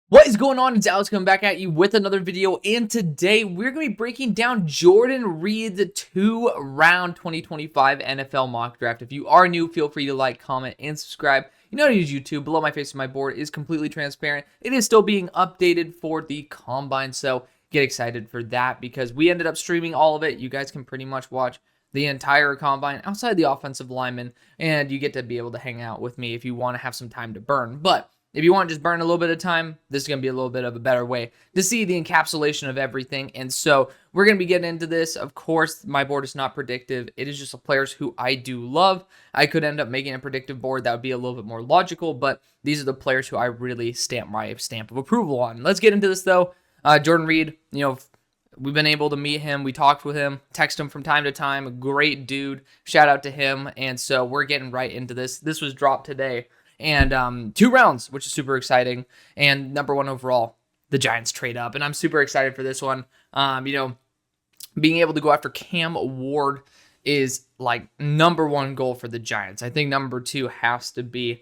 What is going on? It's Alex coming back at you with another video, and today we're going to be breaking down Jordan Reed's 2-round 2025 NFL mock draft. If you are new, feel free to like, comment, and subscribe. You know how to use YouTube. Below my face and my board is completely transparent. It is still being updated for the Combine, so get excited for that because we ended up streaming all of it. You guys can pretty much watch the entire Combine outside the offensive lineman, and you get to be able to hang out with me if you want to have some time to burn. But if you want to just burn a little bit of time, this is going to be a little bit of a better way to see the encapsulation of everything. And so we're going to be getting into this. Of course, my board is not predictive. It is just the players who I do love. I could end up making a predictive board that would be a little bit more logical, but these are the players who I really stamp my stamp of approval on. Let's get into this, though. Jordan Reed, we've been able to meet him. We talked with him, text him from time to time. A great dude. Shout out to him. And so we're getting right into this. This was dropped today. And 2 rounds, which is super exciting. And number 1 overall, the Giants trade up. And I'm super excited for this one. Being able to go after Cam Ward is like number 1 goal for the Giants. I think number 2 has to be,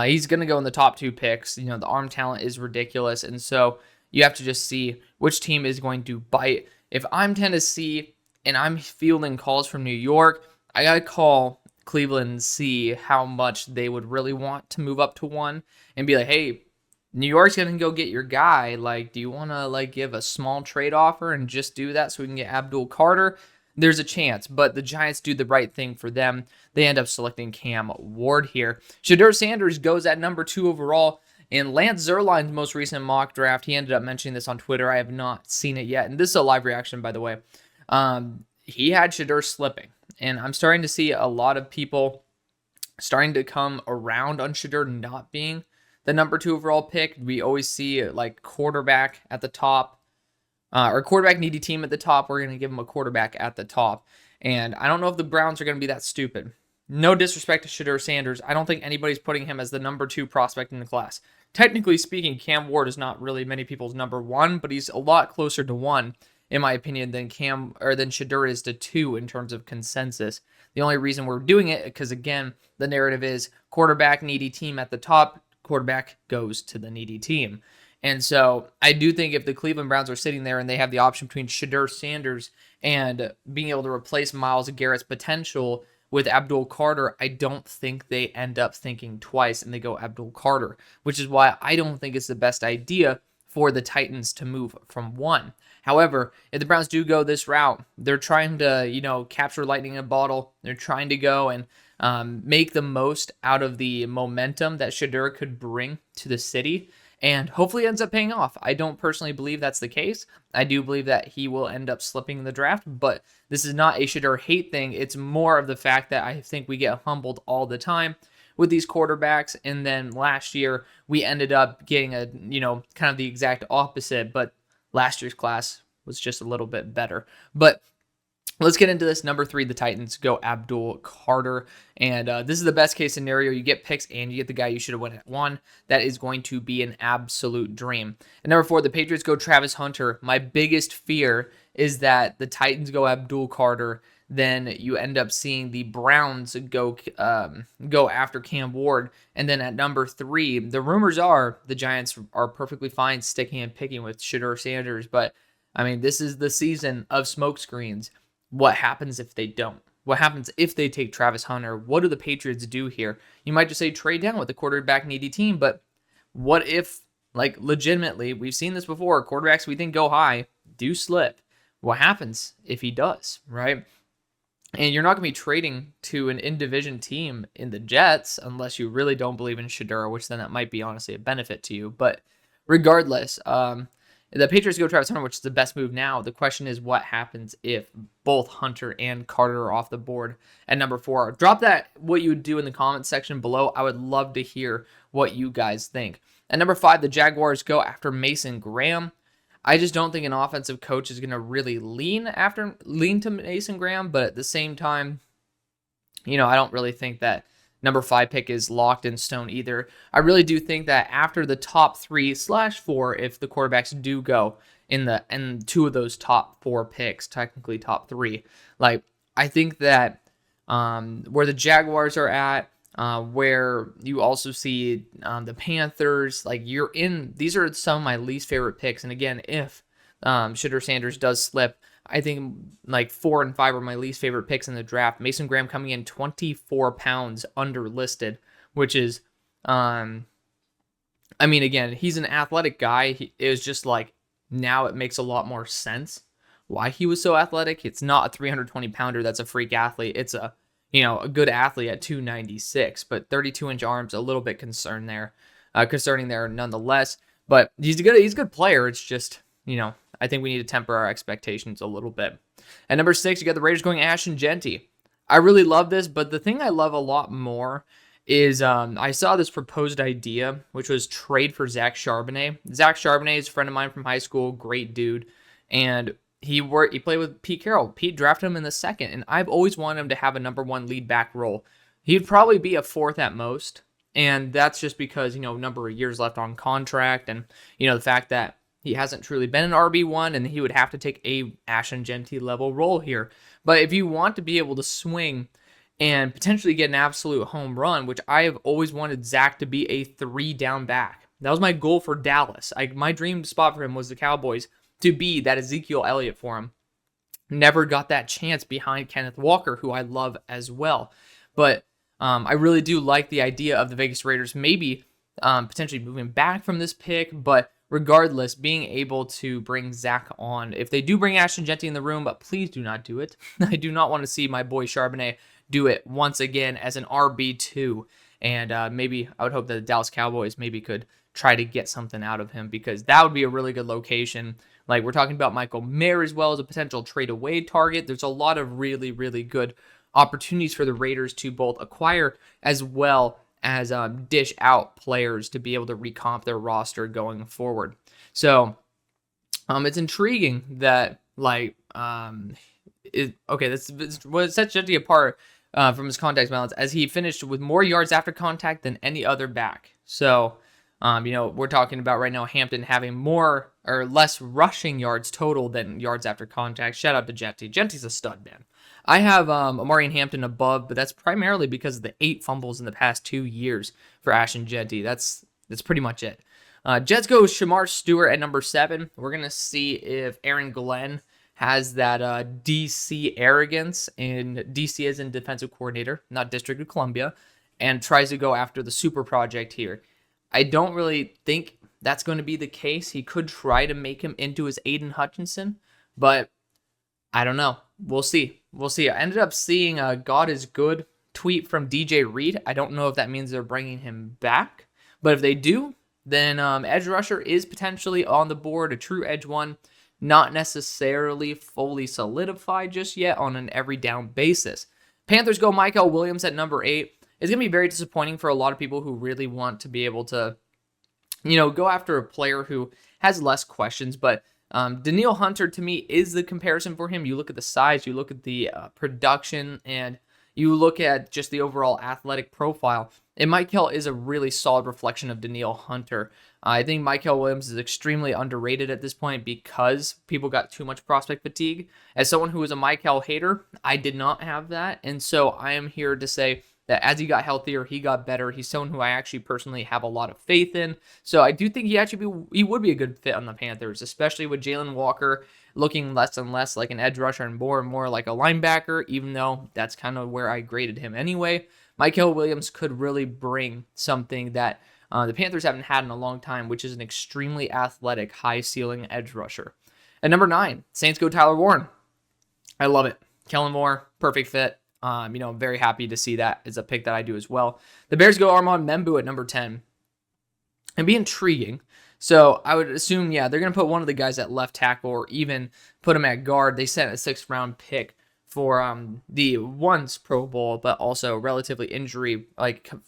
he's going to go in the top 2 picks. The arm talent is ridiculous. And so you have to just see which team is going to bite. If I'm Tennessee and I'm fielding calls from New York, I got to call Cleveland and see how much they would really want to move up to 1 and be like, hey, New York's going to go get your guy. Like, do you want to give a small trade offer and just do that so we can get Abdul Carter? There's a chance, but the Giants do the right thing for them. They end up selecting Cam Ward here. Shedeur Sanders goes at number 2 overall. In Lance Zierlein's most recent mock draft, he ended up mentioning this on Twitter. I have not seen it yet. And this is a live reaction, by the way. He had Shedeur slipping. And I'm starting to see a lot of people starting to come around on Shedeur not being the number 2 overall pick. We always see quarterback at the top, or quarterback needy team at the top. We're going to give him a quarterback at the top. And I don't know if the Browns are going to be that stupid. No disrespect to Shedeur Sanders. I don't think anybody's putting him as the number 2 prospect in the class. Technically speaking, Cam Ward is not really many people's number 1, but he's a lot closer to 1. In my opinion, than Shedeur is to 2 in terms of consensus. The only reason we're doing it, because again, the narrative is quarterback needy team at the top, quarterback goes to the needy team. And so I do think if the Cleveland Browns are sitting there and they have the option between Shedeur Sanders and being able to replace Myles Garrett's potential with Abdul Carter, I don't think they end up thinking twice and they go Abdul Carter, which is why I don't think it's the best idea for the Titans to move from 1. However, if the Browns do go this route, they're trying to, capture lightning in a bottle. They're trying to go and make the most out of the momentum that Shedeur could bring to the city, and hopefully it ends up paying off. I don't personally believe that's the case. I do believe that he will end up slipping in the draft, but this is not a Shedeur hate thing. It's more of the fact that I think we get humbled all the time with these quarterbacks, and then last year we ended up getting a kind of the exact opposite, but last year's class was just a little bit better. But let's get into this. Number 3, the Titans go Abdul Carter, and this is the best case scenario. You get picks and you get the guy you should have went at 1. That is going to be an absolute dream. And number 4, the Patriots go Travis Hunter. My biggest fear is that the Titans go Abdul Carter, then you end up seeing the Browns go after Cam Ward. And then at number 3, the rumors are the Giants are perfectly fine sticking and picking with Shedeur Sanders. But, I mean, this is the season of smokescreens. What happens if they don't? What happens if they take Travis Hunter? What do the Patriots do here? You might just say trade down with the quarterback needy team, but what if, legitimately, we've seen this before, quarterbacks we think go high do slip. What happens if he does, right? And you're not going to be trading to an in-division team in the Jets unless you really don't believe in Shedeur, which then that might be honestly a benefit to you. But regardless, the Patriots go Travis Hunter, which is the best move now. The question is what happens if both Hunter and Carter are off the board at number 4. Drop what you would do in the comments section below. I would love to hear what you guys think. At number 5, the Jaguars go after Mason Graham. I just don't think an offensive coach is going to really lean to Mason Graham, but at the same time, I don't really think that number 5 pick is locked in stone either. I really do think that after the top 3/4, if the quarterbacks do go in 2 of those top 4 picks, technically top 3, I think that where the Jaguars are at, where you also see the Panthers. Like these are some of my least favorite picks. And again, if Shedeur Sanders does slip, I think like 4 and 5 are my least favorite picks in the draft. Mason Graham coming in 24 pounds under listed, which is, again, he's an athletic guy. It was just like, now it makes a lot more sense why he was so athletic. It's not a 320 pounder that's a freak athlete. It's a good athlete at 296, but 32-inch arms, a little bit concerning there nonetheless. But he's a good player. It's just, I think we need to temper our expectations a little bit. At number 6, you got the Raiders going Ashton Jeanty. I really love this, but the thing I love a lot more is I saw this proposed idea, which was trade for Zach Charbonnet. Zach Charbonnet is a friend of mine from high school, great dude, and he played with Pete Carroll. Pete drafted him in the 2nd, and I've always wanted him to have a number 1 lead back role. He'd probably be a 4th at most, and that's just because, number of years left on contract, and, the fact that he hasn't truly been an RB1, and he would have to take a Ashton Jeanty level role here. But if you want to be able to swing and potentially get an absolute home run, which I have always wanted Zach to be a 3-down back. That was my goal for Dallas. My dream spot for him was the Cowboys, to be that Ezekiel Elliott for him. Never got that chance behind Kenneth Walker, who I love as well. But I really do like the idea of the Vegas Raiders maybe potentially moving back from this pick, but regardless, being able to bring Zach on. If they do bring Ashton Jeanty in the room, but please do not do it. I do not want to see my boy Charbonnet do it once again as an RB2. And maybe I would hope that the Dallas Cowboys maybe could try to get something out of him, because that would be a really good location. Like, we're talking about Michael Mayer as well as a potential trade away target. There's a lot of really, really good opportunities for the Raiders to both acquire as well as dish out players to be able to recomp their roster going forward. So it's intriguing that this what sets Jeanty apart from his contact balance, as he finished with more yards after contact than any other back. So we're talking about right now Hampton having more or less rushing yards total than yards after contact. Shout out to Jeanty. Jeanty's a stud, man. I have Amari and Hampton above, but that's primarily because of the 8 fumbles in the past 2 years for Ashton Jeanty. That's pretty much it. Jets go Shamar Stewart at number 7. We're going to see if Aaron Glenn has that DC arrogance, and DC as in defensive coordinator, not District of Columbia, and tries to go after the super project here. I don't really think that's going to be the case. He could try to make him into his Aiden Hutchinson, but I don't know. We'll see. I ended up seeing a God is good tweet from DJ Reed. I don't know if that means they're bringing him back, but if they do, then edge rusher is potentially on the board, a true edge one, not necessarily fully solidified just yet on an every down basis. Panthers go Michael Williams at number 8. It's going to be very disappointing for a lot of people who really want to be able to, go after a player who has less questions. But Danielle Hunter, to me, is the comparison for him. You look at the size, you look at the production, and you look at just the overall athletic profile. And Michael is a really solid reflection of Danielle Hunter. I think Michael Williams is extremely underrated at this point because people got too much prospect fatigue. As someone who is a Michael hater, I did not have that. And so I am here to say that as he got healthier, he got better. He's someone who I actually personally have a lot of faith in. So I do think he would be a good fit on the Panthers, especially with Jalen Walker looking less and less like an edge rusher and more like a linebacker, even though that's kind of where I graded him anyway. Michael Williams could really bring something that the Panthers haven't had in a long time, which is an extremely athletic, high-ceiling edge rusher. At number 9, Saints go Tyler Warren. I love it. Kellen Moore, perfect fit. I'm very happy to see that as a pick that I do as well. The Bears go Armand Membu at number 10. It'd be intriguing. So I would assume, they're going to put one of the guys at left tackle or even put him at guard. They sent a 6th-round pick for the once Pro Bowl, but also relatively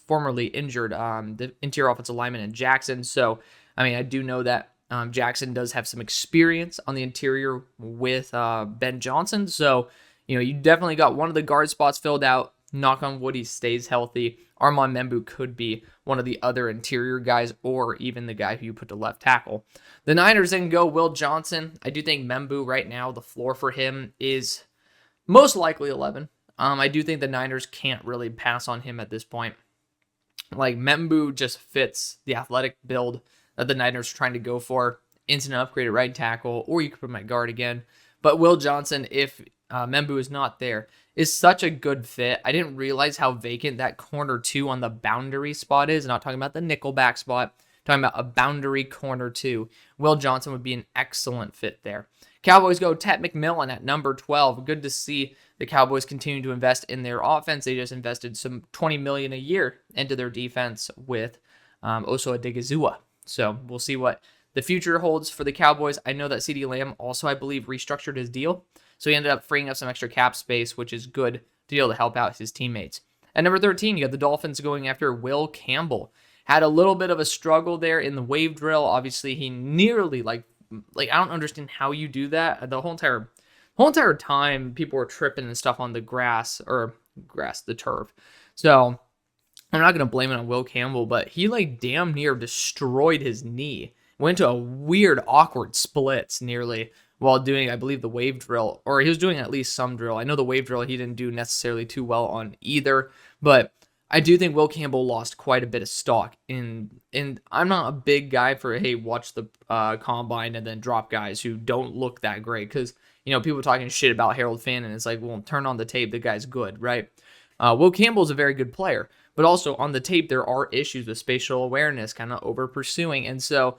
formerly injured the interior offensive lineman in Jackson. So, I do know that Jackson does have some experience on the interior with Ben Johnson. So, you definitely got one of the guard spots filled out. Knock on wood, he stays healthy. Armand Membu could be one of the other interior guys or even the guy who you put to left tackle. The Niners then go Will Johnson. I do think Membu right now, the floor for him is most likely 11. I do think the Niners can't really pass on him at this point. Like, Membu just fits the athletic build that the Niners are trying to go for. Instant upgrade at right tackle, or you could put him at guard again. But Will Johnson, if Membu is not there, is such a good fit. I didn't realize how vacant that corner 2 on the boundary spot is. I'm not talking about the nickelback spot. I'm talking about a boundary corner 2. Will Johnson would be an excellent fit there. Cowboys go Ted McMillan at number 12. Good to see the Cowboys continue to invest in their offense. They just invested some $20 million a year into their defense with Oso Odigizua. So we'll see what the future holds for the Cowboys. I know that CeeDee Lamb also, I believe, restructured his deal. So he ended up freeing up some extra cap space, which is good to be able to help out his teammates. At number 13, you got the Dolphins going after Will Campbell. Had a little bit of a struggle there in the wave drill. Obviously, he nearly, like I don't understand how you do that. The whole entire time, people were tripping and stuff on the the turf. So I'm not going to blame it on Will Campbell, but he like damn near destroyed his knee. Went to a weird, awkward splits nearly while doing, I believe, the wave drill. Or he was doing at least some drill. I know the wave drill he didn't do necessarily too well on either. But I do think Will Campbell lost quite a bit of stock. And I'm not a big guy for, hey, watch the combine and then drop guys who don't look that great. Because, people talking shit about Harold Finn, and it's like, well, turn on the tape. The guy's good, right? Will Campbell's a very good player. But also on the tape, there are issues with spatial awareness, kind of over pursuing. And so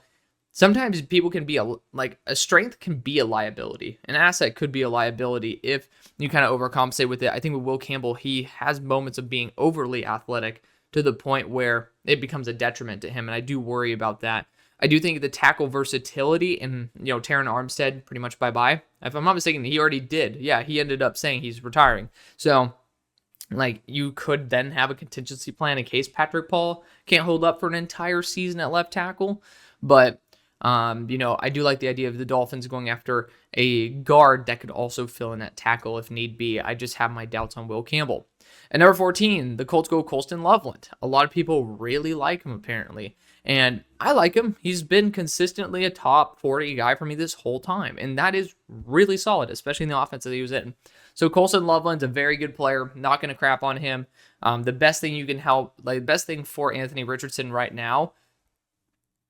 sometimes people can be a strength can be a liability. An asset could be a liability if you kind of overcompensate with it. I think with Will Campbell, he has moments of being overly athletic to the point where it becomes a detriment to him. And I do worry about that. I do think the tackle versatility and, Terron Armstead, pretty much bye-bye. If I'm not mistaken, he already did. Yeah, he ended up saying he's retiring. So, you could then have a contingency plan in case Patrick Paul can't hold up for an entire season at left tackle. But I do like the idea of the Dolphins going after a guard that could also fill in that tackle if need be. I just have my doubts on Will Campbell. At number 14, the Colts go Colston Loveland. A lot of people really like him, apparently. And I like him. He's been consistently a top 40 guy for me this whole time. And that is really solid, especially in the offense that he was in. So Colston Loveland's a very good player. Not going to crap on him. The best thing for Anthony Richardson right now,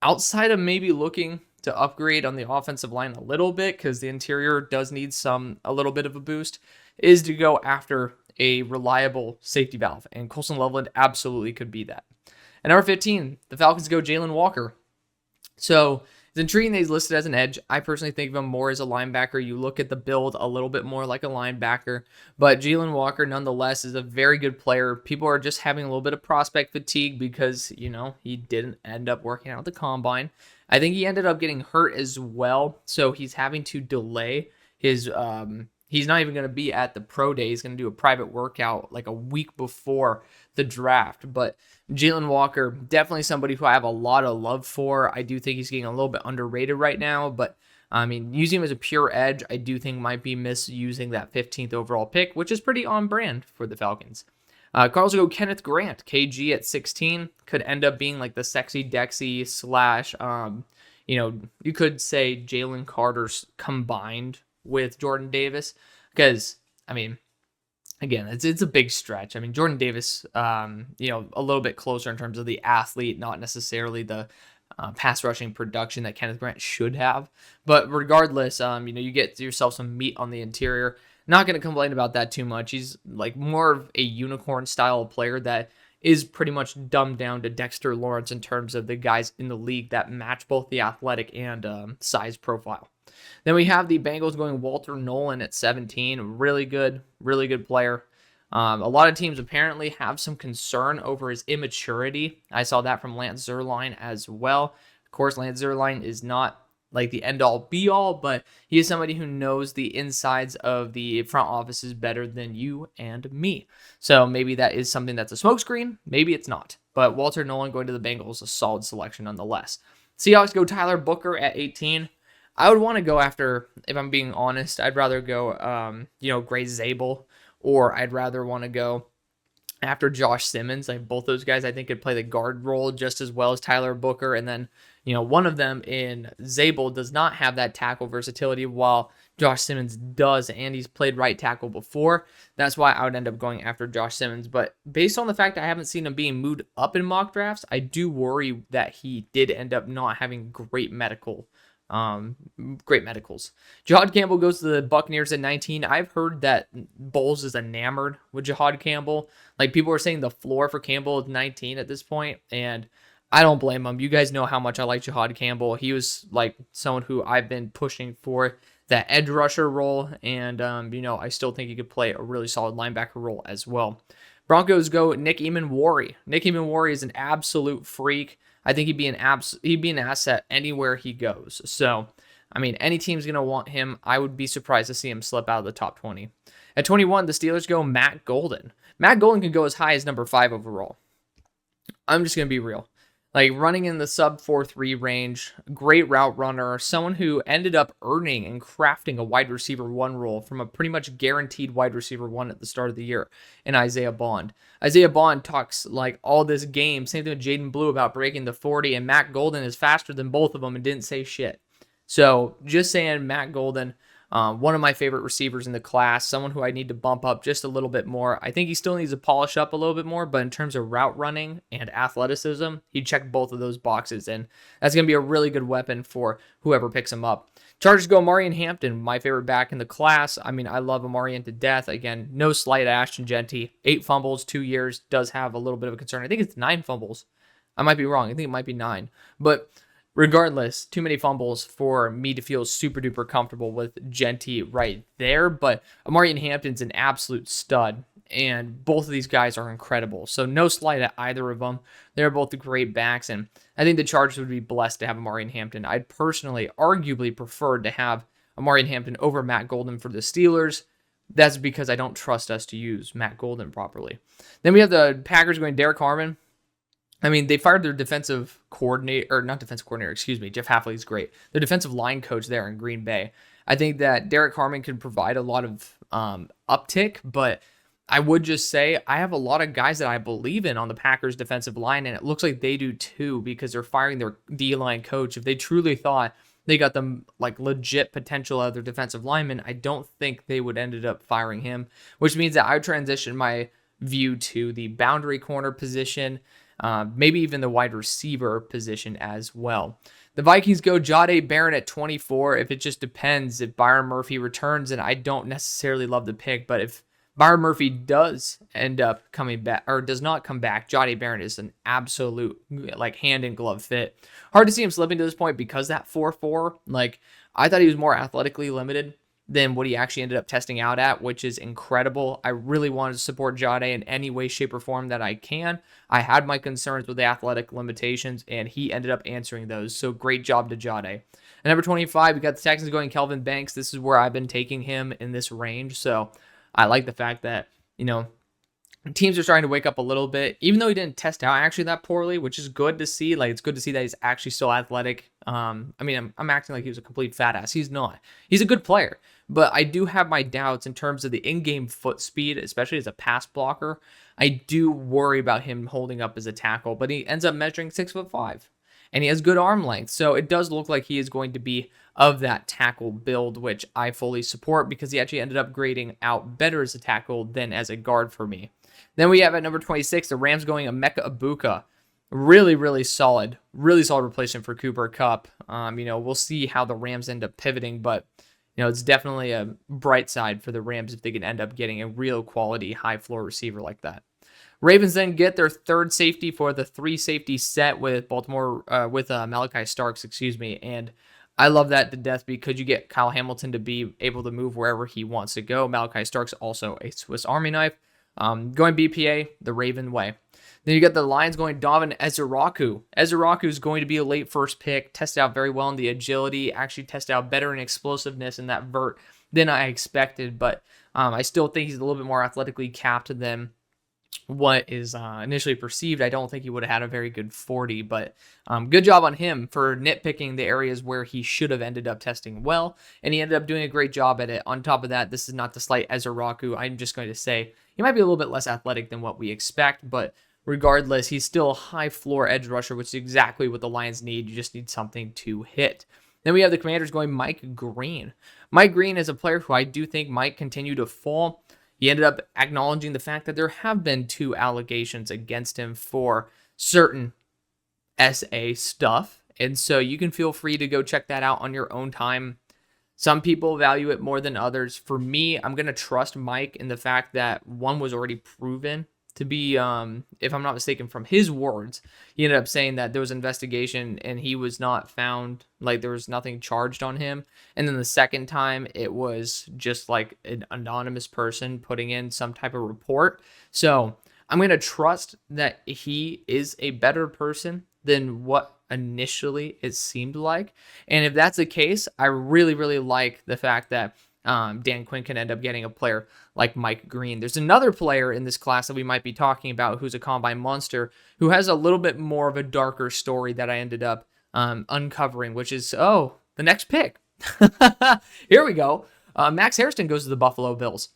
outside of maybe looking to upgrade on the offensive line a little bit, because the interior does need a little bit of a boost, is to go after a reliable safety valve. And Colston Loveland absolutely could be that. At number 15, the Falcons go Jalen Walker. So it's intriguing that he's listed as an edge. I personally think of him more as a linebacker. You look at the build a little bit more like a linebacker. But Jalen Walker, nonetheless, is a very good player. People are just having a little bit of prospect fatigue because, he didn't end up working out at the combine. I think he ended up getting hurt as well. So he's having to delay his... He's not even going to be at the pro day. He's going to do a private workout like a week before the draft. But Jalen Walker, definitely somebody who I have a lot of love for. I do think he's getting a little bit underrated right now. But, using him as a pure edge, I do think might be misusing that 15th overall pick, which is pretty on brand for the Falcons. Cardinals go Kenneth Grant. KG at 16 could end up being like the sexy Dexy / you could say Jalen Carter's combined with Jordan Davis, because again, it's a big stretch. Jordan Davis, a little bit closer in terms of the athlete, not necessarily the pass rushing production that Kenneth Grant should have. But regardless, you get yourself some meat on the interior. Not going to complain about that too much. He's like more of a unicorn style player that is pretty much dumbed down to Dexter Lawrence in terms of the guys in the league that match both the athletic and size profile. Then we have the Bengals going Walter Nolan at 17. Really good player. A lot of teams apparently have some concern over his immaturity. I saw that from Lance Zierlein as well. Of course, Lance Zierlein is not like the end-all be-all, but he is somebody who knows the insides of the front offices better than you and me. So maybe that is something that's a smokescreen. Maybe it's not. But Walter Nolan going to the Bengals, a solid selection nonetheless. Seahawks go Tyler Booker at 18. I would want to go after, if I'm being honest, I'd rather go, Gray Zabel, or I'd rather want to go after Josh Simmons. Like both those guys, I think could play the guard role just as well as Tyler Booker. And then, One of them in Zabel does not have that tackle versatility, while Josh Simmons does, and he's played right tackle before. That's why I would end up going after Josh Simmons. But based on the fact I haven't seen him being moved up in mock drafts, I do worry that he did end up not having great medicals. Jahad Campbell goes to the Buccaneers at 19. I've heard that Bowles is enamored with Jahad Campbell. Like, people are saying the floor for Campbell is 19 at this point, and I don't blame him. You guys know how much I like Jahad Campbell. He was like someone who I've been pushing for that edge rusher role, and I still think he could play a really solid linebacker role as well. Broncos go Nick Eamon-Warry. Nick Eamon-Warry is an absolute freak. I think he'd be an asset anywhere he goes. So, any team's going to want him. I would be surprised to see him slip out of the top 20. At 21, the Steelers go Matt Golden. Matt Golden can go as high as number 5 overall. I'm just going to be real. Like, running in the sub 4.3 range, great route runner, someone who ended up earning and crafting a wide receiver 1 role from a pretty much guaranteed wide receiver 1 at the start of the year in Isaiah Bond. Isaiah Bond talks like all this game, same thing with Jaden Blue about breaking the 40, and Matt Golden is faster than both of them and didn't say shit. So, just saying, Matt Golden, one of my favorite receivers in the class, someone who I need to bump up just a little bit more. I think he still needs to polish up a little bit more, but in terms of route running and athleticism, he checked both of those boxes, and that's going to be a really good weapon for whoever picks him up. Chargers go Amarian Hampton, my favorite back in the class. I love Amarian to death. Again, no slight at Ashton Jeanty. 8 fumbles, 2 years, does have a little bit of a concern. I think it's 9 fumbles. I might be wrong. I think it might be 9. But regardless, too many fumbles for me to feel super duper comfortable with Jeanty right there. But Amarian Hampton's an absolute stud, and both of these guys are incredible. So no slight at either of them. They're both great backs, and I think the Chargers would be blessed to have Amarian Hampton. I'd personally, arguably preferred to have Amarian Hampton over Matt Golden for the Steelers. That's because I don't trust us to use Matt Golden properly. Then we have the Packers going Derek Harmon. They fired their defensive coordinator, or not defensive coordinator, excuse me. Jeff Hafley's great. Their defensive line coach there in Green Bay. I think that Derek Harmon can provide a lot of uptick, but I would just say I have a lot of guys that I believe in on the Packers defensive line, and it looks like they do too because they're firing their D-line coach. If they truly thought they got them like legit potential out of their defensive linemen, I don't think they would ended up firing him, which means that I would transition my view to the boundary corner position. Maybe even the wide receiver position as well. The Vikings go Jahdae Barron at 24. If it just depends if Byron Murphy returns, and I don't necessarily love the pick, but if Byron Murphy does end up coming back or does not come back, Jahdae Barron is an absolute like hand in glove fit. Hard to see him slipping to this point because that 4.4, like I thought he was more athletically limited than what he actually ended up testing out at, which is incredible. I really wanted to support Jahdae in any way, shape, or form that I can. I had my concerns with the athletic limitations, and he ended up answering those. So great job to Jahdae. At number 25, we got the Texans going Kelvin Banks. This is where I've been taking him in this range. So I like the fact that, teams are starting to wake up a little bit, even though he didn't test out actually that poorly, which is good to see. Like, it's good to see that he's actually still athletic. I'm acting like he was a complete fat ass. He's not. He's a good player, but I do have my doubts in terms of the in-game foot speed, especially as a pass blocker. I do worry about him holding up as a tackle, but he ends up measuring 6'5", and he has good arm length. So it does look like he is going to be of that tackle build, which I fully support because he actually ended up grading out better as a tackle than as a guard for me. Then we have at number 26, the Rams going Emeka Egbuka. Really solid replacement for Cooper Kupp. We'll see how the Rams end up pivoting, but it's definitely a bright side for the Rams if they can end up getting a real quality high floor receiver like that. Ravens then get their third safety for the 3-safety set with Malachi Starks, and I love that to death because you get Kyle Hamilton to be able to move wherever he wants to go. Malachi Starks also a Swiss Army knife. Going BPA, the Raven way. Then you got the Lions going Davin Ezeraku. Ezeraku is going to be a late first pick, tested out very well in the agility, actually tested out better in explosiveness in that vert than I expected, but I still think he's a little bit more athletically capped than what is initially perceived. I don't think he would have had a very good 40, but good job on him for nitpicking the areas where he should have ended up testing well, and he ended up doing a great job at it. On top of that, this is not to slight Ezeraku. I'm just going to say he might be a little bit less athletic than what we expect, but regardless, he's still a high floor edge rusher, which is exactly what the Lions need. You just need something to hit. Then we have the Commanders going Mike Green. Mike Green is a player who I do think might continue to fall. He ended up acknowledging the fact that there have been 2 allegations against him for certain SA stuff. And so you can feel free to go check that out on your own time. Some people value it more than others. For me, I'm going to trust Mike in the fact that one was already proven to be, if I'm not mistaken, from his words, he ended up saying that there was an investigation and he was not found, like there was nothing charged on him. And then the second time it was just like an anonymous person putting in some type of report. So I'm going to trust that he is a better person than what initially it seemed like. And if that's the case, I really, really like the fact that Dan Quinn can end up getting a player like Mike Green. There's another player in this class that we might be talking about who's a combine monster who has a little bit more of a darker story that I ended up uncovering, which is, the next pick. Here we go. Max Hairston goes to the Buffalo Bills.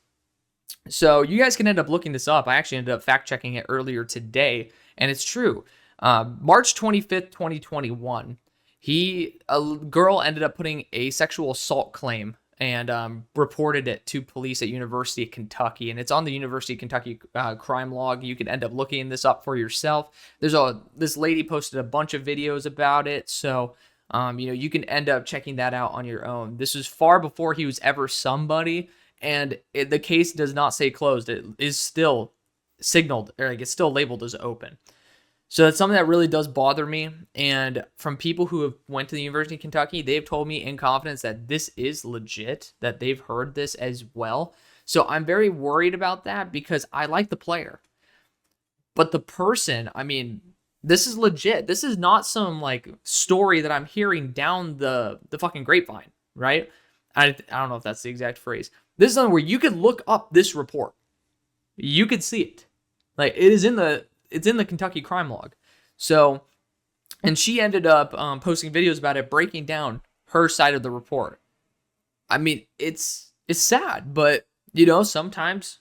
So you guys can end up looking this up. I actually ended up fact checking it earlier today, and it's true. March 25th, 2021, a girl ended up putting a sexual assault claim and reported it to police at University of Kentucky. And it's on the University of Kentucky crime log. You can end up looking this up for yourself. This lady posted a bunch of videos about it. So, you can end up checking that out on your own. This was far before he was ever somebody. And the case does not say closed. It is still signaled, or like it's still labeled as open. So that's something that really does bother me. And from people who have went to the University of Kentucky, they've told me in confidence that this is legit, that they've heard this as well. So I'm very worried about that because I like the player. But the person, this is legit. This is not some like story that I'm hearing down the fucking grapevine, right? I don't know if that's the exact phrase. This is something where you could look up this report. You could see it. Like it's in the Kentucky crime log. So, and she ended up posting videos about it, breaking down her side of the report. It's sad, but sometimes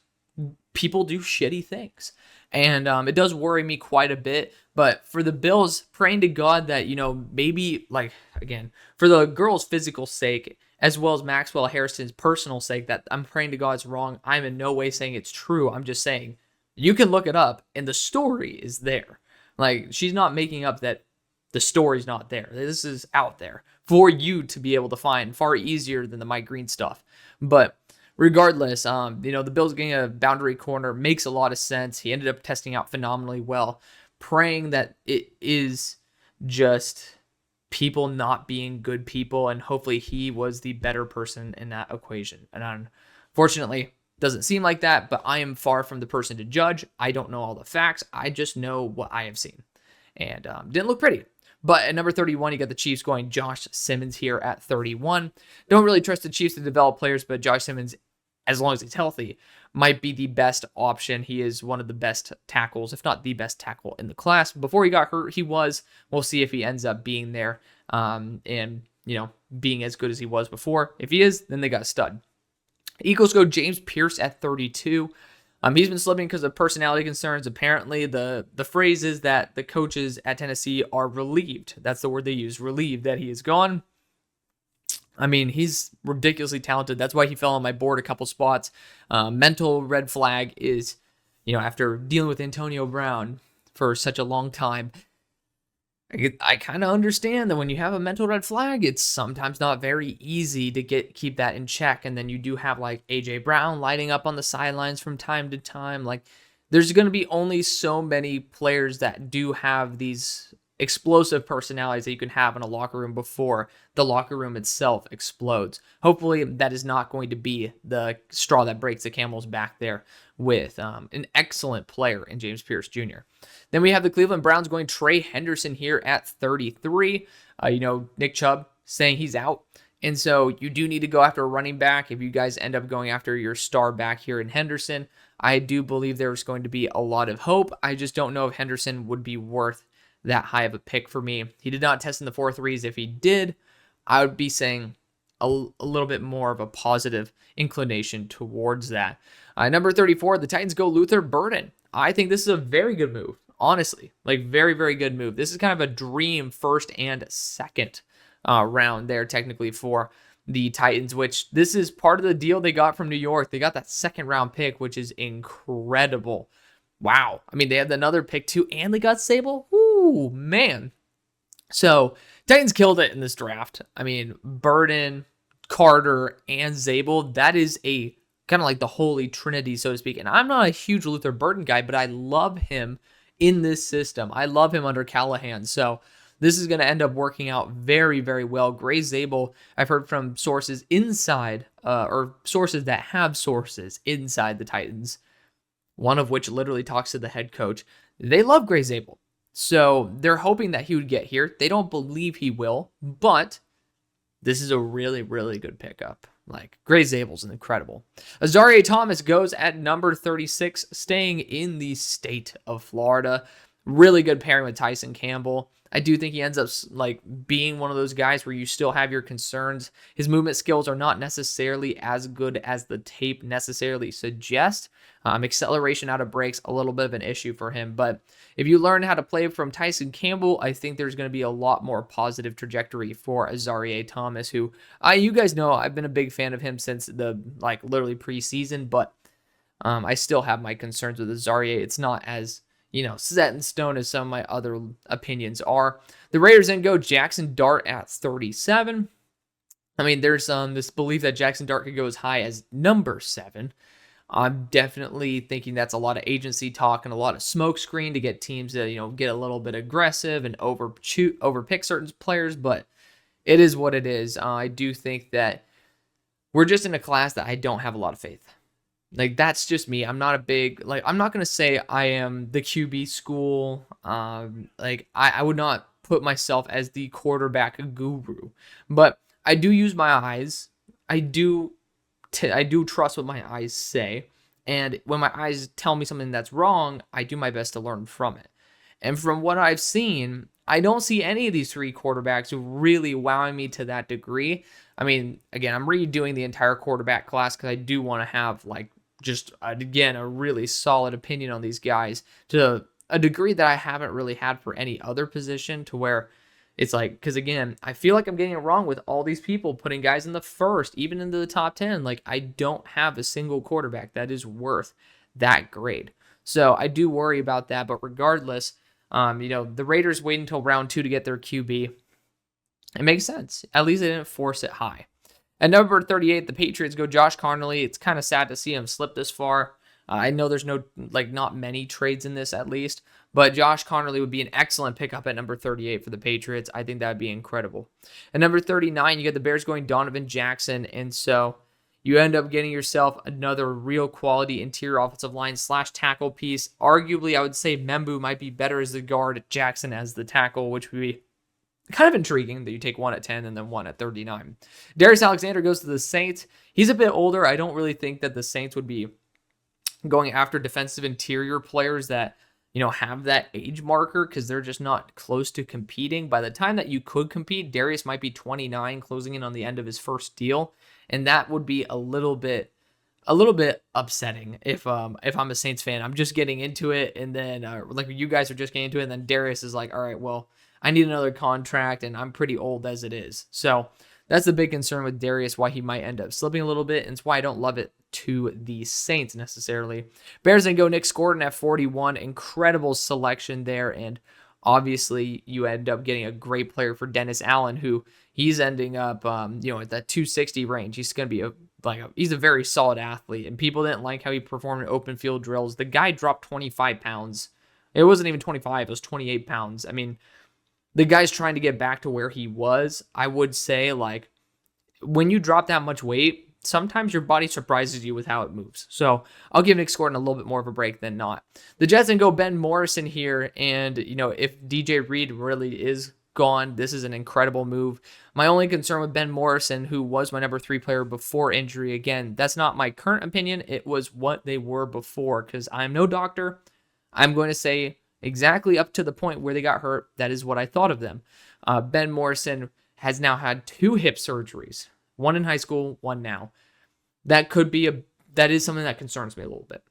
people do shitty things. And it does worry me quite a bit. But for the Bills, praying to God that, maybe, like, again, for the girl's physical sake, as well as Maxwell Harrison's personal sake, that I'm praying to God it's wrong. I'm in no way saying it's true. I'm just saying you can look it up, and the story is there. Like, she's not making up that the story's not there. This is out there for you to be able to find, far easier than the Mike Green stuff. But regardless, the Bills getting a boundary corner makes a lot of sense. He ended up testing out phenomenally well. Praying that it is just people not being good people, and hopefully he was the better person in that equation. And unfortunately, doesn't seem like that, but I am far from the person to judge. I don't know all the facts. I just know what I have seen. And didn't look pretty. But at number 31, you got the Chiefs going Josh Simmons here at 31. Don't really trust the Chiefs to develop players, but Josh Simmons, as long as he's healthy, might be the best option. He is one of the best tackles, if not the best tackle in the class. Before he got hurt, he was. We'll see if he ends up being there and, being as good as he was before. If he is, then they got a stud. Eagles go James Pierce at 32. He's been slipping because of personality concerns. Apparently, the phrase is that the coaches at Tennessee are relieved. That's the word they use, relieved that he is gone. He's ridiculously talented. That's why he fell on my board a couple spots. Mental red flag is, after dealing with Antonio Brown for such a long time, I kind of understand that when you have a mental red flag, it's sometimes not very easy to keep that in check. And then you do have like AJ Brown lighting up on the sidelines from time to time. Like, there's going to be only so many players that do have these explosive personalities that you can have in a locker room before the locker room itself explodes. Hopefully that is not going to be the straw that breaks the camel's back there with an excellent player in James Pierce Jr. Then we have the Cleveland Browns going Trey Henderson here at 33. Nick Chubb saying he's out. And so you do need to go after a running back. If you guys end up going after your star back here in Henderson, I do believe there's going to be a lot of hope. I just don't know if Henderson would be worth that high of a pick for me. He did not test in the 4.3s. If he did, I would be saying a little bit more of a positive inclination towards that. Number 34, the Titans go Luther Burden. I think this is a very good move. honestly. Like, very, very good move. This is kind of a dream first and second round there, technically, for the Titans, which this is part of the deal they got from New York. They got that second round pick, which is incredible. Wow. I mean, they had another pick too, and they got Sable. Ooh, man. So Titans killed it in this draft. I mean, Burden, Carter, and Zabel, that is a kind of like the holy trinity, so to speak. And I'm not a huge Luther Burden guy, but I love him in this system. I love him under Callahan. So this is going to end up working out very, very well. Gray Zabel, I've heard from sources inside, or sources that have sources inside the Titans, one of which literally talks to the head coach. They love Gray Zabel. So they're hoping that he would get here. They don't believe he will, but this is a really, really good pickup. Like, Gray Zabel's incredible. Azareye'h Thomas goes at number 36, staying in the state of Florida. Really good pairing with Tyson Campbell. I do think he ends up like being one of those guys where you still have your concerns. His movement skills are not necessarily as good as the tape necessarily suggests. Acceleration out of breaks, a little bit of an issue for him. But if you learn how to play from Tyson Campbell, I think there's going to be a lot more positive trajectory for Azareye'h Thomas, who you guys know I've been a big fan of him since the literally preseason, but I still have my concerns with Azareye'h. It's not as set in stone as some of my other opinions are. The Raiders then go Jackson Dart at 37. I mean, there's this belief that Jackson Dart could go as high as number 7. I'm definitely thinking that's a lot of agency talk and a lot of smoke screen to get teams to, get a little bit aggressive and overpick certain players, but it is what it is. I do think that we're just in a class that I don't have a lot of faith. Like, that's just me. I'm not a big, I'm not going to say I am the QB school. I would not put myself as the quarterback guru, but I do use my eyes. I do trust what my eyes say. And when my eyes tell me something that's wrong, I do my best to learn from it. And from what I've seen, I don't see any of these 3 quarterbacks really wowing me to that degree. I mean, again, I'm redoing the entire quarterback class because I do want to have just again a really solid opinion on these guys to a degree that I haven't really had for any other position, to where it's because again, I feel like I'm getting it wrong with all these people putting guys in the first, even into the top 10. I don't have a single quarterback that is worth that grade. So I do worry about that. But regardless, the Raiders wait until round 2 to get their QB. It makes sense. At least they didn't force it high. At number 38, the Patriots go Josh Connolly. It's kind of sad to see him slip this far. I know there's not many trades in this at least, but Josh Connolly would be an excellent pickup at number 38 for the Patriots. I think that would be incredible. At number 39, you get the Bears going Donovan Jackson, and so you end up getting yourself another real quality interior offensive line / tackle piece. Arguably, I would say Membu might be better as the guard, Jackson as the tackle, which would be kind of intriguing that you take one at 10 and then one at 39. Darius Alexander goes to the Saints. He's a bit older. I don't really think that the Saints would be going after defensive interior players that, have that age marker, because they're just not close to competing. By the time that you could compete, Darius might be 29, closing in on the end of his first deal. And that would be a little bit upsetting if I'm a Saints fan. I'm just getting into it, and then you guys are just getting into it, and then Darius is like, all right, well, I need another contract, and I'm pretty old as it is. So that's the big concern with Darius, why he might end up slipping a little bit, and it's why I don't love it to the Saints necessarily. Bears then go Nick Scordon at 41. Incredible selection there, and obviously you end up getting a great player for Dennis Allen, who he's ending up, at that 260 range. He's going to be he's a very solid athlete, and people didn't like how he performed in open field drills. The guy dropped 25 pounds. It wasn't even 25, it was 28 pounds. I mean, the guy's trying to get back to where he was. I would say, when you drop that much weight, sometimes your body surprises you with how it moves. So I'll give Nick Scordon a little bit more of a break than not. The Jets then go Ben Morrison here, and, if DJ Reed really is gone, this is an incredible move. My only concern with Ben Morrison, who was my number 3 player before injury, again, that's not my current opinion. It was what they were before, because I'm no doctor. I'm going to say exactly up to the point where they got hurt, that is what I thought of them. Ben Morrison has now had 2 hip surgeries, one in high school, one now. That is something that concerns me a little bit.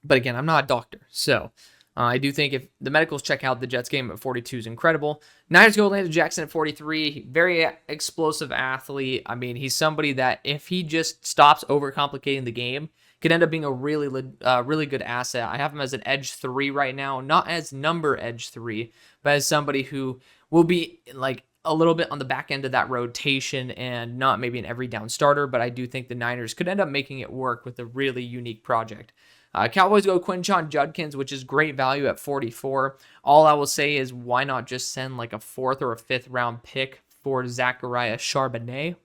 But again, I'm not a doctor, so I do think if the medicals check out, the Jets game at 42 is incredible. Niners go Landon Jackson at 43. Very explosive athlete. I mean, he's somebody that if he just stops overcomplicating the game, could end up being a really good asset. I have him as an edge 3 right now, not as number edge 3, but as somebody who will be like a little bit on the back end of that rotation and not maybe an every down starter, but I do think the Niners could end up making it work with a really unique project. Cowboys go Quinshon Judkins, which is great value at 44. All I will say is why not just send like a 4th or a 5th round pick for Zachariah Charbonnet?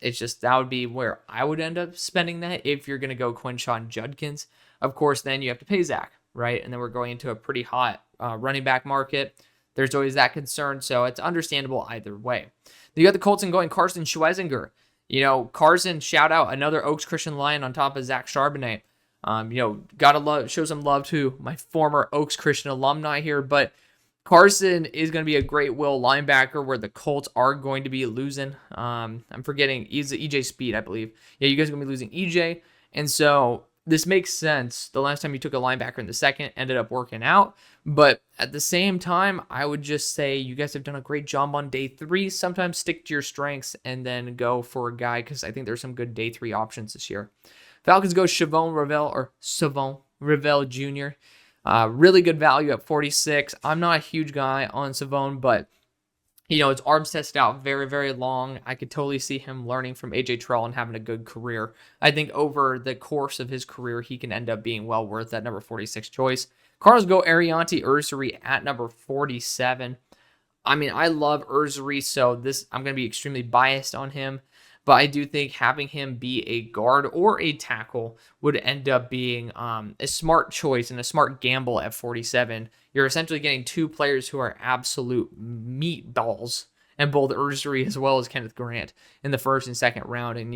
It's just that would be where I would end up spending that if you're going to go Quinshon Judkins. Of course, then you have to pay Zach, right? And then we're going into a pretty hot running back market. There's always that concern, so it's understandable either way. You got the Colts and going Carson Schwezinger. Carson, shout out, another Oaks Christian Lion on top of Zach Charbonnet. Gotta show some love to my former Oaks Christian alumni here, but Carson is going to be a great will linebacker where the Colts are going to be losing. I'm forgetting, he's EJ Speed, I believe. Yeah, you guys are going to be losing EJ, and so this makes sense. The last time you took a linebacker in the second ended up working out, but at the same time, I would just say you guys have done a great job on day 3. Sometimes stick to your strengths and then go for a guy because I think there's some good day 3 options this year. Falcons go Savon Revel Jr. Really good value at 46. I'm not a huge guy on Savon, but his arms tested out very, very long. I could totally see him learning from AJ Terrell and having a good career. I think over the course of his career, he can end up being well worth that number 46 choice. Cardinals go Arianti Ursary at number 47. I mean, I love Ursary, so I'm going to be extremely biased on him. But I do think having him be a guard or a tackle would end up being a smart choice and a smart gamble at 47. You're essentially getting 2 players who are absolute meatballs, and both Ursary as well as Kenneth Grant in the first and second round. And,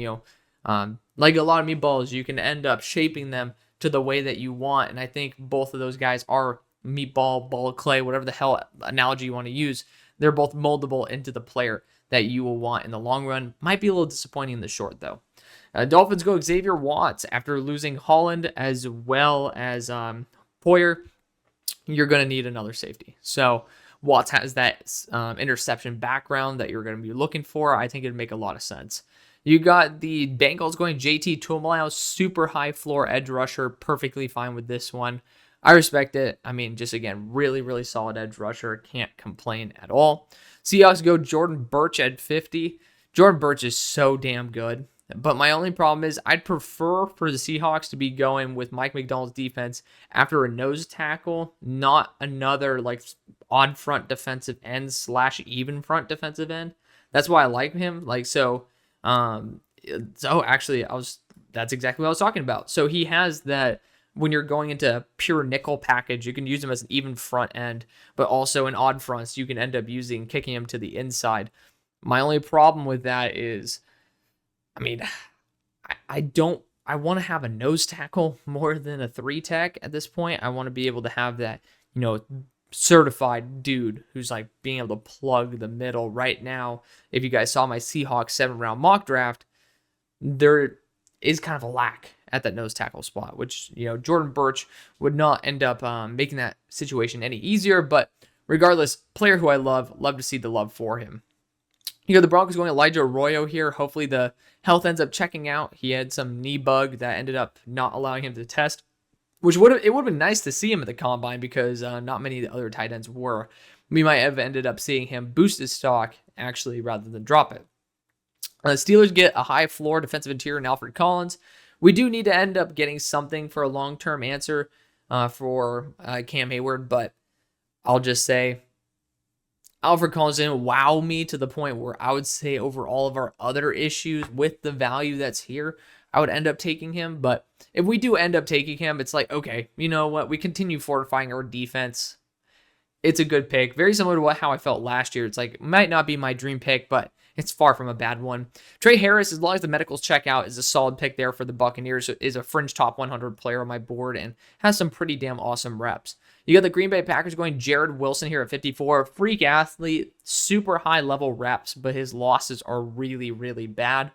like a lot of meatballs, you can end up shaping them to the way that you want. And I think both of those guys are meatball, ball of clay, whatever the hell analogy you want to use. They're both moldable into the player that you will want in the long run. Might be a little disappointing in the short, though. Dolphins go Xavier Watts after losing Holland as well as Poyer. You're going to need another safety. So Watts has that interception background that you're going to be looking for. I think it'd make a lot of sense. You got the Bengals going JT Tuimoloau, super high floor edge rusher, perfectly fine with this one. I respect it. I mean, just again, really, really solid edge rusher. Can't complain at all. Seahawks go Jordan Burch at 50. Jordan Burch is so damn good. But my only problem is I'd prefer for the Seahawks to be going with Mike McDonald's defense after a nose tackle, not another like odd front defensive end / even front defensive end. That's why I like him. Actually, that's exactly what I was talking about. So he has that. When you're going into pure nickel package, you can use him as an even front end, but also in odd fronts, you can end up kicking him to the inside. My only problem with that is, I mean, I want to have a nose tackle more than a 3 tech at this point. I want to be able to have that, certified dude who's like being able to plug the middle right now. If you guys saw my Seahawks 7-round mock draft, there is kind of a lack at that nose tackle spot, which, Jordan Burch would not end up making that situation any easier. But regardless, player who I love to see the love for him. The Broncos going Elijah Arroyo here. Hopefully the health ends up checking out. He had some knee bug that ended up not allowing him to test, which would have been nice to see him at the combine because not many of the other tight ends were. We might have ended up seeing him boost his stock actually rather than drop it. Steelers get a high floor defensive interior in Alfred Collins. We do need to end up getting something for a long-term answer for Cam Hayward, but I'll just say Alfred Collins didn't wow me to the point where I would say over all of our other issues with the value that's here, I would end up taking him. But if we do end up taking him, it's like, okay, you know what? We continue fortifying our defense. It's a good pick. Very similar to how I felt last year. It's like, might not be my dream pick, but it's far from a bad one. Trey Harris, as long as the medicals check out, is a solid pick there for the Buccaneers. Is a fringe top 100 player on my board and has some pretty damn awesome reps. You got the Green Bay Packers going Jared Wilson here at 54. Freak athlete, super high level reps, but his losses are really, really bad.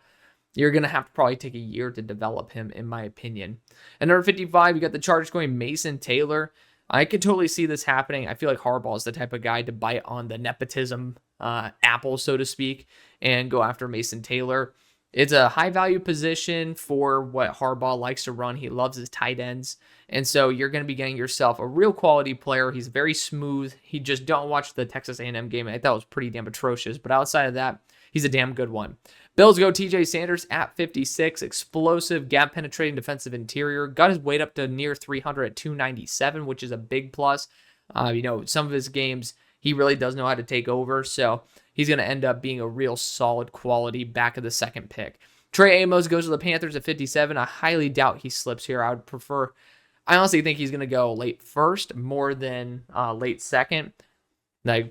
You're going to have to probably take a year to develop him, in my opinion. And number 55, you got the Chargers going Mason Taylor. I could totally see this happening. I feel like Harbaugh is the type of guy to bite on the nepotism apple, so to speak, and go after Mason Taylor. It's a high value position for what Harbaugh likes to run. He loves his tight ends. And so you're going to be getting yourself a real quality player. He's very smooth. He just don't watch the Texas A&M game. I thought it was pretty damn atrocious. But outside of that, he's a damn good one. Bills go TJ Sanders at 56. Explosive, gap penetrating defensive interior. Got his weight up to near 300 at 297, which is a big plus. Some of his games, he really does know how to take over. So he's going to end up being a real solid quality back of the second pick. Trey Amos goes to the Panthers at 57. I highly doubt he slips here. I honestly think he's going to go late first more than late second. I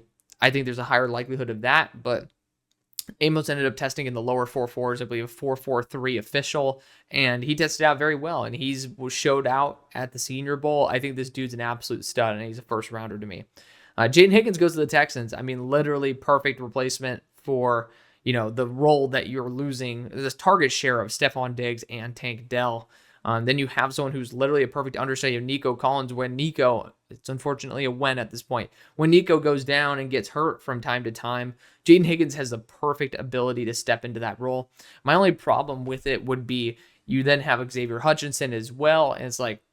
think there's a higher likelihood of that, but Amos ended up testing in the lower 4.4s, I believe a 4.43 official, and he tested out very well, and was showed out at the Senior Bowl. I think this dude's an absolute stud, and he's a first rounder to me. Jaden Higgins goes to the Texans. I mean, literally perfect replacement for, the role that you're losing, this target share of Stephon Diggs and Tank Dell. Then you have someone who's literally a perfect understudy of Nico Collins it's unfortunately a when at this point. When Nico goes down and gets hurt from time to time, Jaden Higgins has the perfect ability to step into that role. My only problem with it would be you then have Xavier Hutchinson as well, and it's like,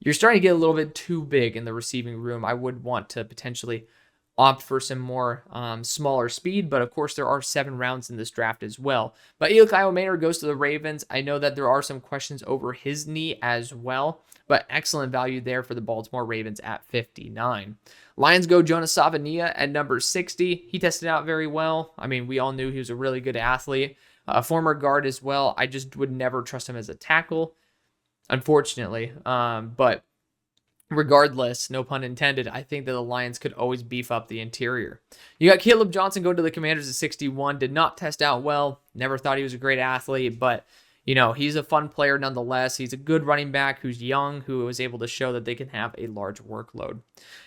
you're starting to get a little bit too big in the receiving room. I would want to potentially opt for some more smaller speed, but of course there are 7 rounds in this draft as well. But Kyle Maynard goes to the Ravens. I know that there are some questions over his knee as well, but excellent value there for the Baltimore Ravens at 59. Lions go Jonas Savania at number 60. He tested out very well. I mean, we all knew he was a really good athlete. A former guard as well. I just would never trust him as a tackle, unfortunately. But regardless, no pun intended, I think that the Lions could always beef up the interior. You got Caleb Johnson going to the Commanders at 61. Did not test out well. Never thought he was a great athlete, but he's a fun player nonetheless. He's a good running back who's young, who was able to show that they can have a large workload.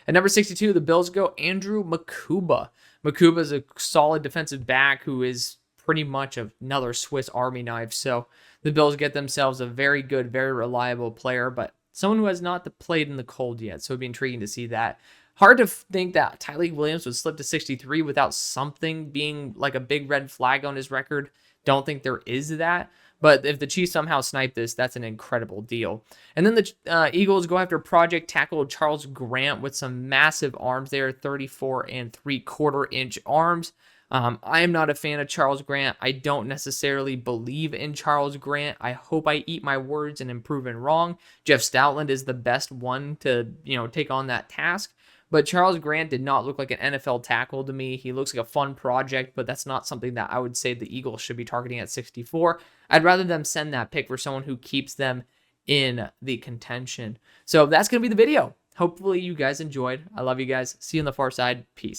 At number 62, the Bills go Andrew Makuba. Makuba is a solid defensive back who is pretty much another Swiss Army knife. So the Bills get themselves a very good, very reliable player, but someone who has not played in the cold yet, so it'd be intriguing to see that. Hard to think that Tyleik Williams would slip to 63 without something being like a big red flag on his record. Don't think there is that. But if the Chiefs somehow snipe this, that's an incredible deal. And then the Eagles go after project tackle Charles Grant with some massive arms there, 34 3/4 inch arms. I am not a fan of Charles Grant. I don't necessarily believe in Charles Grant. I hope I eat my words and am proven wrong. Jeff Stoutland is the best one to, take on that task. But Charles Grant did not look like an NFL tackle to me. He looks like a fun project, but that's not something that I would say the Eagles should be targeting at 64. I'd rather them send that pick for someone who keeps them in the contention. So that's going to be the video. Hopefully you guys enjoyed. I love you guys. See you on the far side. Peace.